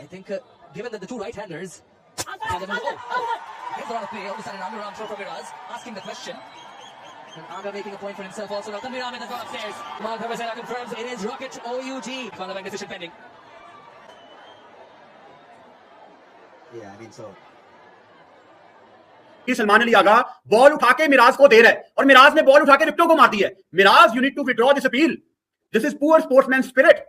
I think given that the two right-handers and then here's a lot of play, all of a sudden an underarm throw from Miraz, asking the question. And Aga making a point for himself also. Now Tanvir Ahmed has gone upstairs. Mal Thavasera confirms it is Rocket OUG. Final bank decision pending. Yeah, I mean so. Salman Ali Agha ball उठा के मिराज को दे रहा है और मिराज ने ball उठा के रिप्टो को मार दी है। Miraz, you need to withdraw this appeal, this is poor sportsman spirit.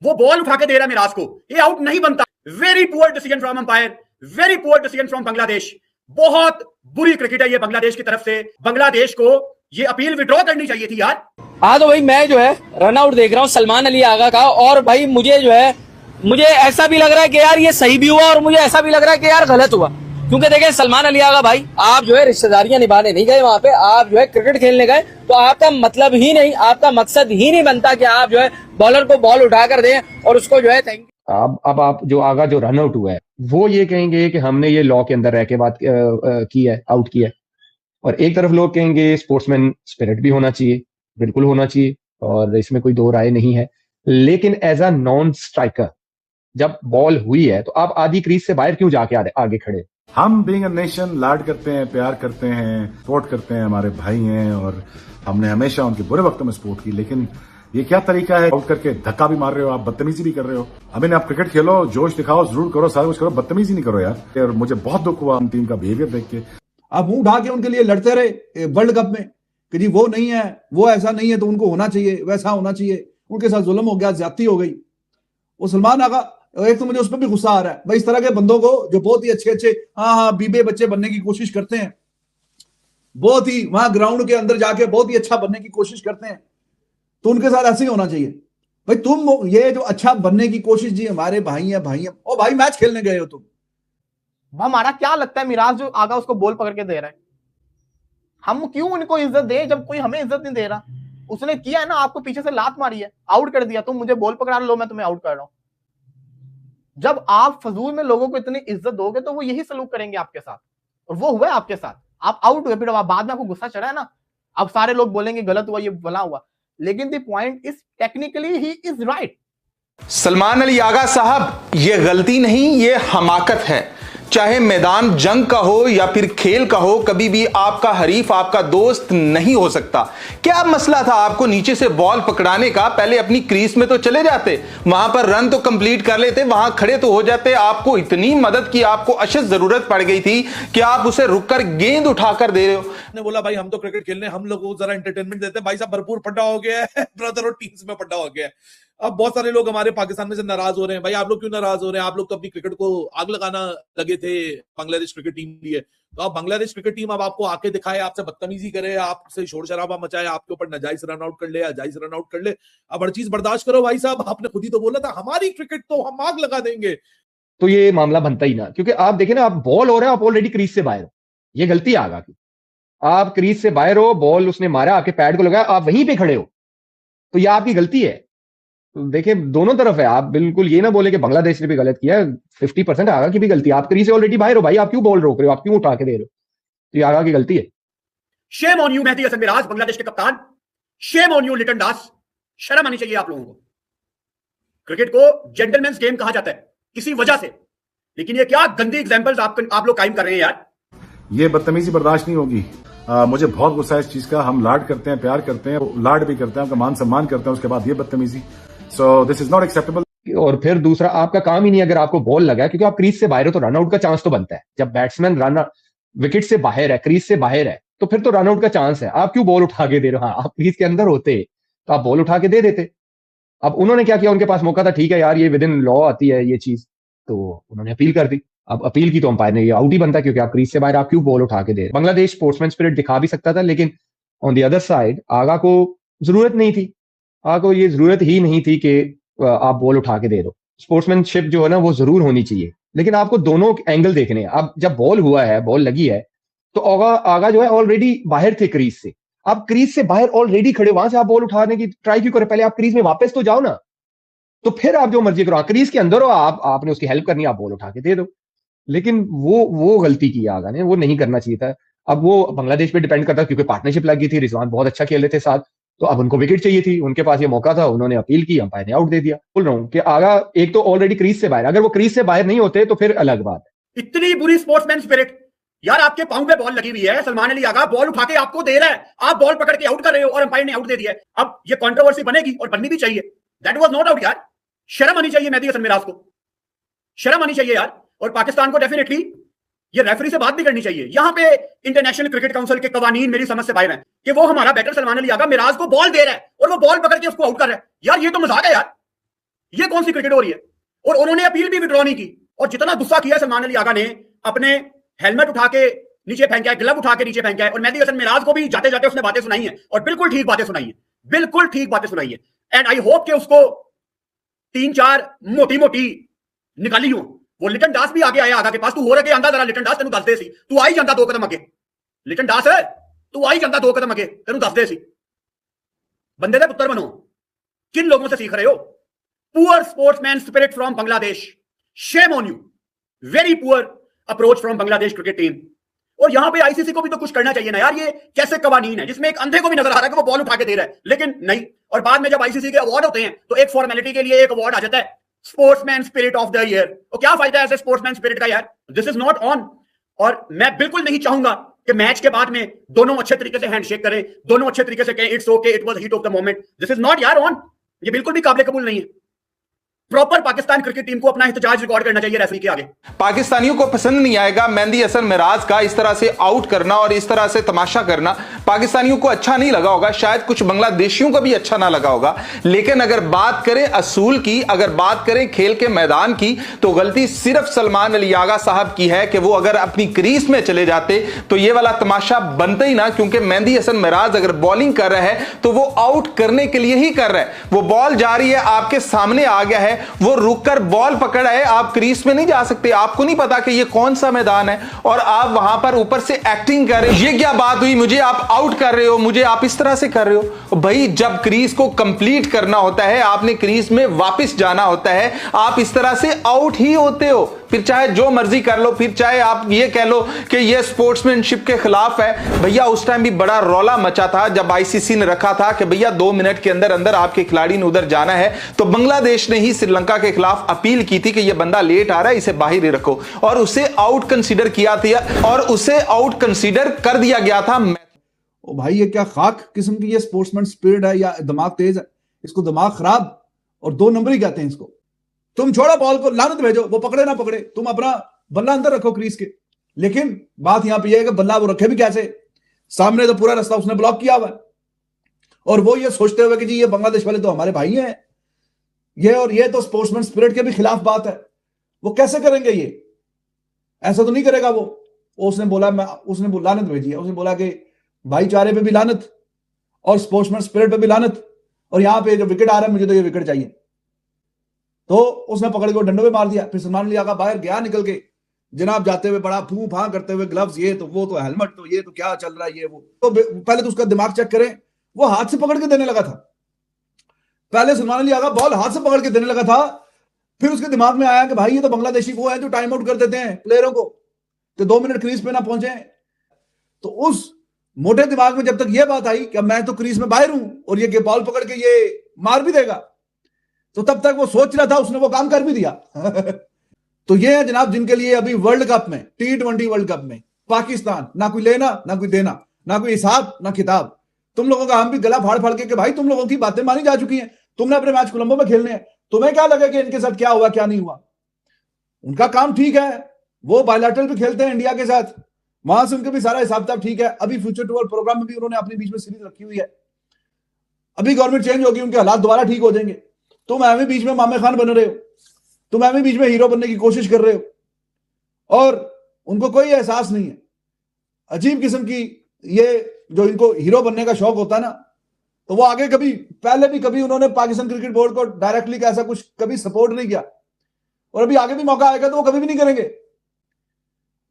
वो बॉल उठा के दे रहा है मिराज को, ये आउट नहीं बनता। Very poor decision from umpire, very poor decision from Bangladesh. बहुत बुरी क्रिकेट है ये बांग्लादेश की तरफ से। बांग्लादेश को ये अपील विड्रॉ करनी चाहिए थी यार। हाँ तो भाई मैं जो है रन आउट देख रहा हूँ सलमान अली आगा का, और भाई मुझे ऐसा भी लग रहा है कि यार ये सही भी हुआ और मुझे ऐसा भी लग रहा है कि यार गलत हुआ। क्योंकि देखें सलमान अली आगा भाई, आप जो है रिश्तेदारियां निभाने नहीं गए वहां पे, आप जो है क्रिकेट खेलने गए, तो आपका मतलब ही नहीं, आपका मकसद ही नहीं बनता कि आप जो है बॉलर को बॉल उठाकर दें और उसको जो है थैंक यू। अब आप जो आगा जो रन आउट हुआ है वो ये कहेंगे कि हमने ये लॉ के अंदर रह के बात की है, आउट किया है। और एक तरफ लोग कहेंगे स्पोर्ट्समैन स्पिरिट भी होना चाहिए, बिल्कुल होना चाहिए, और इसमें कोई दो राय नहीं है। लेकिन एज अ नॉन स्ट्राइकर जब बॉल हुई है तो आप आधी क्रीज से बाहर क्यों जाके आगे खड़े? हम बीइंग अ नेशन लाड करते हैं, प्यार करते हैं, सपोर्ट करते हैं, हमारे भाई हैं और हमने हमेशा उनके बुरे वक्तों में सपोर्ट की। लेकिन ये क्या तरीका है? आउट करके धक्का भी मार रहे हो आप, बदतमीजी भी कर रहे हो। अभी आप क्रिकेट खेलो, जोश दिखाओ, जरूर करो, सारा कुछ करो, बदतमीजी नहीं करो यार। और मुझे बहुत दुख हुआ टीम का बिहेवियर देख के। आप मुंह उठा के उनके लिए लड़ते रहे वर्ल्ड कप में कि जी वो नहीं है, वो ऐसा नहीं है तो उनको होना चाहिए, वैसा होना चाहिए। उनके साथ जुल्म हो गया, ज्यादती हो गई। वो सलमान आगा, एक तो मुझे उस पर भी गुस्सा आ रहा है भाई, इस तरह के बंदों को जो बहुत ही अच्छे हाँ बीबे बच्चे बनने की कोशिश करते हैं, बहुत ही वहां ग्राउंड के अंदर जाके बहुत ही अच्छा बनने की कोशिश करते हैं, तो उनके साथ ऐसे ही होना चाहिए भाई। तुम ये जो अच्छा बनने की कोशिश, जी हमारे भाई हैं ओ भाई मैच खेलने गए हो तुम। हमारा क्या लगता है मिराज जो आगा उसको बॉल पकड़ के दे रहा है, हम क्यों उनको इज्जत दे जब कोई हमें इज्जत नहीं दे रहा? उसने किया है ना, आपको पीछे से लात मारी है, आउट कर दिया, तुम मुझे बॉल पकड़ा लो, मैं तुम्हें आउट कर रहा हूं। जब आप फजूल में लोगों को इतनी इज्जत दोगे तो वो यही सलूक करेंगे आपके साथ, और वो हुआ है आपके साथ। आप आउट हुए, फिर बाद में आपको गुस्सा चढ़ा है ना, अब सारे लोग बोलेंगे गलत हुआ, ये भला हुआ, लेकिन the point is technically he is right. Salman Ali Agha sahab, ये गलती नहीं, ये हमाकत है। चाहे मैदान जंग का हो या फिर खेल का हो, कभी भी आपका हरीफ आपका दोस्त नहीं हो सकता। क्या मसला था आपको नीचे से बॉल पकड़ाने का? पहले अपनी क्रीज में तो चले जाते, वहां पर रन तो कंप्लीट कर लेते, वहां खड़े तो हो जाते। आपको इतनी मदद की, आपको अशद जरूरत पड़ गई थी कि आप उसे रुककर गेंद उठाकर दे रहे हो। ने बोला भाई हम तो क्रिकेट खेलने, हम लोग को जरा एंटरटेनमेंट देते हैं। भाई साहब भरपूर पड्डा हो गया है ब्रदर, और टीम्स में पड्डा हो गया है। अब बहुत सारे लोग हमारे पाकिस्तान में से नाराज हो रहे हैं। भाई आप लोग क्यों नाराज हो रहे हैं? आप लोग तो अपनी क्रिकेट को आग लगाना लगे थे बांग्लादेश क्रिकेट टीम लिए। तो अब बांग्लादेश क्रिकेट टीम अब आपको आके दिखाए, आपसे बदतमीजी करे, आपसे शोर शराबा मचाए, आपके ऊपर नाजायज रन आउट कर ले, जायज रन आउट कर ले। अब हर चीज बर्दाश्त करो भाई साहब। आपने खुद ही तो बोला था हमारी क्रिकेट तो हम आग लगा देंगे। तो ये मामला बनता ही ना, क्योंकि आप देखें ना, आप बॉल हो रहे हो, आप ऑलरेडी क्रीज से बाहर हो। ये गलती आगा की, आप क्रीज से बाहर हो, बॉल उसने मारा, आपके पैड को लगाया, आप वहीं पे खड़े हो, तो ये आपकी गलती है। तो देखिए दोनों तरफ है, आप बिल्कुल ये ना बोले कि बांग्लादेश ने भी गलत किया है। 50% आगा की भी गलती है। आप क्रीज से ऑलरेडी बाहर हो भाई, आप क्यों बॉल रोक रहे हो, आप क्यों उठा के दे रहे हो? तो ये आगा की गलती है। Shame on you Mehidy Hasan Miraz, Bangladesh के कप्तान। Shame on you Litton Das, शर्म आनी चाहिए आप लोगों को। क्रिकेट को जेंटलमैन्स गेम कहा जाता है किसी वजह से, लेकिन ये क्या गंदी एग्जांपल्स आप लोग कायम कर रहे हैं यार। ये बदतमीजी बर्दाश्त नहीं होगी। मुझे बहुत गुस्सा है इस चीज का। हम लाड करते हैं, प्यार करते हैं, लाड भी करते हैं, उनका मान सम्मान करते हैं, उसके बाद ये बदतमीजी, so this is not acceptable. और फिर दूसरा, आपका काम ही नहीं, अगर आपको बॉल लगा, क्योंकि आप क्रीज से बाहर हो तो रन आउट का चांस तो बनता है। जब बैट्समैन रन विकेट से बाहर है, क्रीज से बाहर है, तो फिर तो रन आउट का चांस है। आप क्यों बॉल उठा के दे रहे हो? हाँ, आप क्रीज के अंदर होते तो आप बॉल उठा के दे देते। अब उन्होंने क्या किया, उनके पास मौका था, ठीक है यार ये विद इन लॉ आती है ये चीज, तो उन्होंने अपील कर दी। अब अपील की तो अंपायर ने, ये आउट ही बनता है, क्योंकि आप क्रीज से बाहर, आप क्यों बॉल उठा के दे रहे? बांग्लादेश स्पोर्ट्समैन स्पिरिट दिखा भी सकता था, लेकिन ऑन द अदर साइड आगा को जरूरत नहीं थी। आगा को ये जरूरत ही नहीं थी कि आप बॉल उठा के दे रहे हो। स्पोर्ट्समैनशिप जो है ना वो जरूर होनी चाहिए, लेकिन आपको दोनों एंगल देखने हैं। अब जब बॉल हुआ है, बॉल लगी है, तो आगा जो है ऑलरेडी बाहर थे क्रीज से। आप क्रीज से बाहर ऑलरेडी खड़े, वहां से आप बॉल उठाने की ट्राई क्यों करें? पहले आप क्रीज में वापस तो जाओ ना, तो फिर आप जो मर्जी करो। क्रीज के अंदर हो, आपने उसकी हेल्प करनी, आप बॉल उठा के दे दो। लेकिन वो गलती की आगा ने, वो नहीं करना चाहिए था। अब वो बांग्लादेश पे डिपेंड करता, क्योंकि पार्टनरशिप लगी थी, रिजवान बहुत अच्छा खेल रहे थे साथ, तो अब उनको विकेट चाहिए थी, उनके पास ये मौका था, उन्होंने अपील की, अंपायर ने आउट दे दिया। बोल रहा हूं कि आगा एक तो ऑलरेडी क्रीज से बाहर, अगर वो क्रीज से बाहर नहीं होते तो फिर अलग बात है। इतनी बुरी स्पोर्ट्समैन स्पिरिट यार, आपके पांव पे बॉल लगी हुई है, सलमान अली आगा बॉल उठा के आपको दे रहा है, आप बॉल पकड़ के आउट कर रहे हो और अंपायर ने आउट दे दिया है। अब ये कंट्रोवर्सी बनेगी और बननी भी चाहिए, दैट वाज नॉट आउट यार। शर्म आनी चाहिए मेहदी हसन मिराज को, शर्म आनी चाहिए यार। और पाकिस्तान को डेफिनेटली ये रेफरी से बात भी करनी चाहिए। यहां पे इंटरनेशनल क्रिकेट काउंसिल के कवानीन मेरी समझ से बाहर हैं कि वो हमारा बैटर सलमान अली आगा मिराज को बॉल दे रहा है और वो बॉल पकड़ के उसको आउट कर रहा है। यार ये तो मजाक है यार, ये कौन सी क्रिकेट हो रही है। और उन्होंने अपील भी विड्रॉ नहीं की। और जितना गुस्सा किया सलमान अली आगा ने, अपने हेलमेट उठा के नीचे फेंका है, ग्लव उठा के नीचे फेंका है, और मेहदी हसन मिराज को भी जाते जाते उसने बातें सुनाई है और बिल्कुल ठीक बातें सुनाई है, बिल्कुल ठीक बातें सुनाई है। एंड आई होप कि उसको 3-4 मोटी मोटी निकाली हो। वो लिटन दास भी आगे आया आगा के पास, तू हो रहा के आंदा जरा लिटन दास, तेन दस दे सी, तू आई जाता 2 कदम अगे, लिटन दास है तू आई जाता 2 कदम अगे, तेन दस दे सी। बंदे दे पुत्र बनो, किन लोगों से सीख रहे हो। Poor sportsman spirit from Bangladesh, Shem on you, very poor approach from Bangladesh cricket team. और यहां पे आईसीसी को भी तो कुछ करना चाहिए ना यार। ये कैसे कवानीन है जिसमें एक अंधे को भी नजर आ रहा है कि वो बॉल उठा के दे रहा है, लेकिन नहीं। और बाद में जब आईसीसी के अवार्ड होते हैं तो एक फॉर्मेलिटी के लिए एक अवार्ड आ जाता है, sportsman spirit of the year. तो क्या फायदा है ऐसे स्पोर्ट्समैन स्पिरिट का यार, दिस इज नॉट ऑन। और मैं बिल्कुल नहीं चाहूंगा कि मैच के बाद में दोनों अच्छे तरीके से हैंडशेक करें, दोनों अच्छे तरीके से कहें it's okay, it was heat of the moment. This is not यार ऑन, ये बिल्कुल भी काबिल कबूल नहीं है। प्रॉपर पाकिस्तान क्रिकेट टीम को अपना एहतजाज रिकॉर्ड करना चाहिए रेफरी के आगे। पाकिस्तानियों को पसंद नहीं आएगा मेहदी हसन मिराज का इस तरह से आउट करना और इस तरह से तमाशा करना। पाकिस्तानियों को अच्छा नहीं लगा होगा, शायद कुछ बांग्लादेशियों को भी अच्छा ना लगा होगा। लेकिन अगर बात करें असूल की, अगर बात करें खेल के मैदान की, तो गलती सिर्फ सलमान अली आगा साहब की है कि वो अगर अपनी क्रीज में चले जाते तो ये वाला तमाशा बनता ही ना। क्योंकि मेहदी हसन मिराज अगर बॉलिंग कर रहा है तो वो आउट करने के लिए ही कर रहा है। वो बॉल जा रही है, आपके सामने आ गया है, वो रुककर बॉल पकड़ा है, आप क्रीज में नहीं जा सकते। आपको नहीं पता कि ये कौन सा मैदान है और आप वहां पर ऊपर से एक्टिंग कर रहे हो। ये क्या बात हुई, मुझे आप आउट कर रहे हो, मुझे आप इस तरह से कर रहे हो। भाई जब क्रीज को कंप्लीट करना होता है, आपने क्रीज में वापस जाना होता है, आप इस तरह से आउट ही होते हो। फिर चाहे जो मर्जी कर लो, फिर चाहे आप ये कह लो कि ये स्पोर्ट्समैनशिप के खिलाफ है। भैया उस टाइम भी बड़ा रौला मचा था जब आईसीसी ने रखा था कि भैया 2 मिनट के अंदर अंदर आपके खिलाड़ी ने उधर जाना है। तो बांग्लादेश ने ही श्रीलंका के खिलाफ अपील की थी कि ये बंदा लेट आ रहा है, इसे बाहर ही रखो, और उसे आउट कंसीडर किया था और उसे आउट कंसीडर कर दिया गया था। ओ भाई ये क्या खाक किस्म की ये स्पोर्ट्समैन स्पिरिट है या दिमाग तेज है, इसको दिमाग खराब और 2 नंबर ही कहते हैं इसको। तुम छोड़ो बॉल को, लानत भेजो, वो पकड़े ना पकड़े, तुम अपना बल्ला अंदर रखो क्रीज के। लेकिन बात यहां पे ये है कि बल्ला वो रखे भी कैसे, सामने तो पूरा रास्ता उसने ब्लॉक किया हुआ है और वो ये सोचते हुए कि जी ये बांग्लादेश वाले तो हमारे भाई हैं, ये और ये तो स्पोर्ट्समैन स्पिरिट के भी खिलाफ बात है। वो कैसे करेंगे ये, ऐसा तो नहीं करेगा वो। उसने बोला, उसने लानत भेजी है, उसने बोला कि भाईचारे पे भी लानत और स्पोर्ट्समैन स्पिरिट पे भी लानत, और यहां पे जो विकेट आ रहा है मुझे तो ये विकेट चाहिए। तो उसने पकड़ के डंडों पे मार दिया। फिर सलमान अली आगा बाहर गया निकल के, जनाब जाते हुए बड़ा फू फां करते हुए, ग्लव्स ये तो वो तो हेलमेट तो ये तो क्या चल रहा है ये वो। तो पहले तो उसका दिमाग चेक करें, वो हाथ से पकड़ के देने लगा था। पहले सलमान अली आगा बॉल हाथ से पकड़ के देने लगा था, फिर उसके दिमाग में आया कि भाई ये तो बांग्लादेशी वो है जो टाइम आउट कर देते हैं प्लेयरों को कि 2 मिनट क्रीज पे ना पहुंचे। तो उस मोटे दिमाग में जब तक ये बात आई कि मैं तो क्रीज में बाहर हूं और ये बॉल पकड़ के ये मार भी देगा, तो तब तक वो सोच रहा था, उसने वो काम कर भी दिया। तो ये है जनाब जिनके लिए अभी वर्ल्ड कप में, T20 वर्ल्ड कप में पाकिस्तान ना कोई लेना ना कोई देना, ना कोई हिसाब ना किताब। तुम लोगों का हम भी गला फाड़ फाड़ के भाई तुम लोगों की बातें मानी जा चुकी हैं, तुमने अपने मैच कोलंबो में खेलने हैं, तुम्हें क्या लगा कि इनके साथ क्या हुआ क्या नहीं हुआ। उनका काम ठीक है, वो बायलैटरल भी खेलते हैं इंडिया के साथ, वहां से उनके भी सारा हिसाब किताब ठीक है। अभी फ्यूचर टूर प्रोग्राम में भी उन्होंने अपने बीच में सीरीज रखी हुई है। अभी गवर्नमेंट चेंज होगी, उनके हालात दोबारा ठीक हो जाएंगे। तुम एवं बीच में मामे खान बन रहे हो, तुम एवं बीच में हीरो बनने की कोशिश कर रहे हो और उनको कोई एहसास नहीं है। अजीब किस्म की ये जो इनको हीरो बनने का शौक होता है ना, तो वो आगे कभी पहले भी कभी उन्होंने पाकिस्तान क्रिकेट बोर्ड को डायरेक्टली ऐसा कुछ कभी सपोर्ट नहीं किया और अभी आगे भी मौका आएगा तो वो कभी भी नहीं करेंगे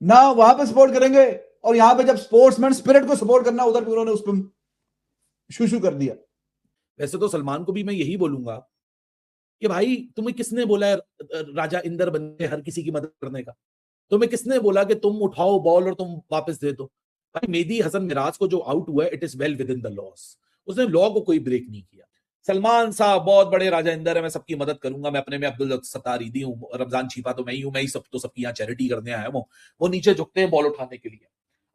ना, वहां पे सपोर्ट करेंगे। और यहां पे जब स्पोर्ट्समैन स्पिरिट को सपोर्ट करना उधर भी उन्होंने उस पर शू कर दिया। वैसे तो सलमान को भी मैं यही बोलूंगा कि भाई तुम्हें किसने बोला है राजा इंदर बन के हर किसी की मदद करने का? तुम्हें किसने बोला कि तुम उठाओ बॉल और तुम वापस दे दो? भाई मेहदी हसन मिराज को जो आउट हुआ है, it is well with in the loss. उसने लॉ को कोई ब्रेक नहीं किया। सलमान साहब बहुत बड़े राजा इंदर है, मैं सबकी मदद करूंगा, मैं अपने में अब्दुल सत्तार ईदी हूँ, रमजान छिपा तो मैं ही हूं, मैं ही सब तो सबकी यहाँ चैरिटी करने आया हूँ। वो नीचे झुकते हैं बॉल उठाने के लिए।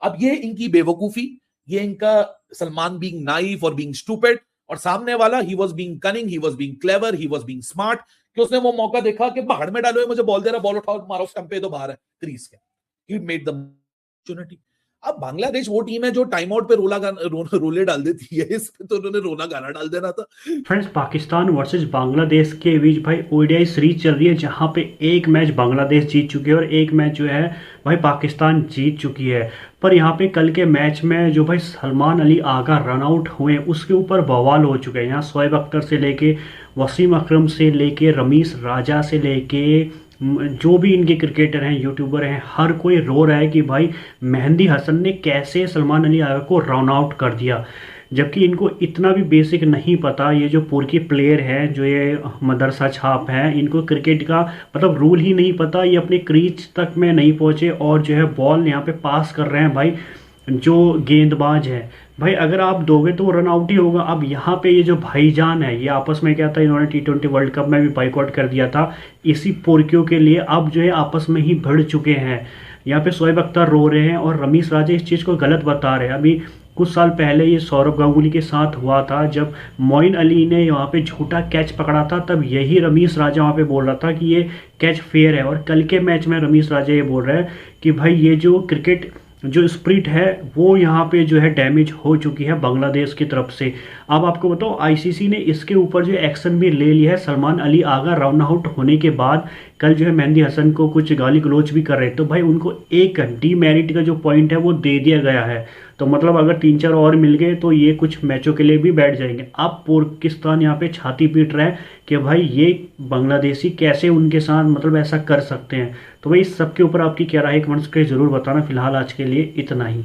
अब ये इनकी बेवकूफी, ये इनका सलमान बीइंग नाइव और बीइंग स्टूपिड, और सामने वाला he was being cunning, he was being clever, he was being smart, कि उसने वो मौका देखा कि भाड़ में डालो, मुझे बॉल दे रहा, बॉल उठाओ, मारो स्टंप पे, तो बाहर है क्रीज के। He made the opportunity. अब बांग्लादेश वो टीम है जो टाइम आउट पे रोले डाल देती है, इस पे तो उन्होंने रोना गाना डाल देना था। फ्रेंड्स, पाकिस्तान वर्सेस बांग्लादेश के बीच भाई ओडीआई सीरीज चल रही है, जहां पे एक मैच बांग्लादेश जीत चुकी है और एक मैच जो है भाई पाकिस्तान जीत चुकी है। पर यहाँ पे कल के मैच में जो भाई सलमान अली आगा रन आउट हुए, उसके ऊपर बवाल हो चुके हैं। यहाँ शोएब अख्तर से लेके वसीम अकरम से लेके रमीज राजा से लेके जो भी इनके क्रिकेटर हैं, यूट्यूबर हैं, हर कोई रो रहा है कि भाई मेहंदी हसन ने कैसे सलमान अली आगा को रन आउट कर दिया, जबकि इनको इतना भी बेसिक नहीं पता। ये जो पुरकी प्लेयर हैं, जो ये मदरसा छाप हैं, इनको क्रिकेट का मतलब रूल ही नहीं पता। ये अपने क्रीज तक में नहीं पहुंचे और जो है बॉल यहाँ पे पास कर रहे हैं भाई जो गेंदबाज है। भाई अगर आप दोगे तो वो रन आउट ही होगा। अब यहाँ पे ये जो भाईजान है, ये आपस में क्या था, इन्होंने T20 वर्ल्ड कप में भी बाइकआउट कर दिया था इसी पोरकियों के लिए। अब जो है आपस में ही भिड़ चुके हैं। यहाँ पे शोएब अख्तर रो रहे हैं और रमीज राजा इस चीज़ को गलत बता रहे हैं। अभी कुछ साल पहले ये सौरव गांगुली के साथ हुआ था, जब मोइन अली ने यहाँ पे झूठा कैच पकड़ा था, तब यही रमीज राजा वहाँ पे बोल रहा था कि ये कैच फेयर है। और कल के मैच में रमीज राजा ये बोल रहे हैं कि भाई ये जो क्रिकेट जो स्प्रिट है वो यहाँ पे जो है डैमेज हो चुकी है बांग्लादेश की तरफ से। अब आपको बताओ, आईसीसी ने इसके ऊपर जो एक्शन भी ले लिया है। सलमान अली आगा रन आउट होने के बाद कल जो है मेहंदी हसन को कुछ गाली गलोच भी कर रहे, तो भाई उनको एक डीमेरिट का जो पॉइंट है वो दे दिया गया है। तो मतलब अगर 3-4 और मिल गए तो ये कुछ मैचों के लिए भी बैठ जाएंगे। अब पाकिस्तान यहाँ पे छाती पीट रहा है कि भाई ये बांग्लादेशी कैसे उनके साथ मतलब ऐसा कर सकते हैं। तो भाई इस सब के ऊपर आपकी क्या राय है, कमेंट्स करके जरूर बताना। फिलहाल आज के लिए इतना ही।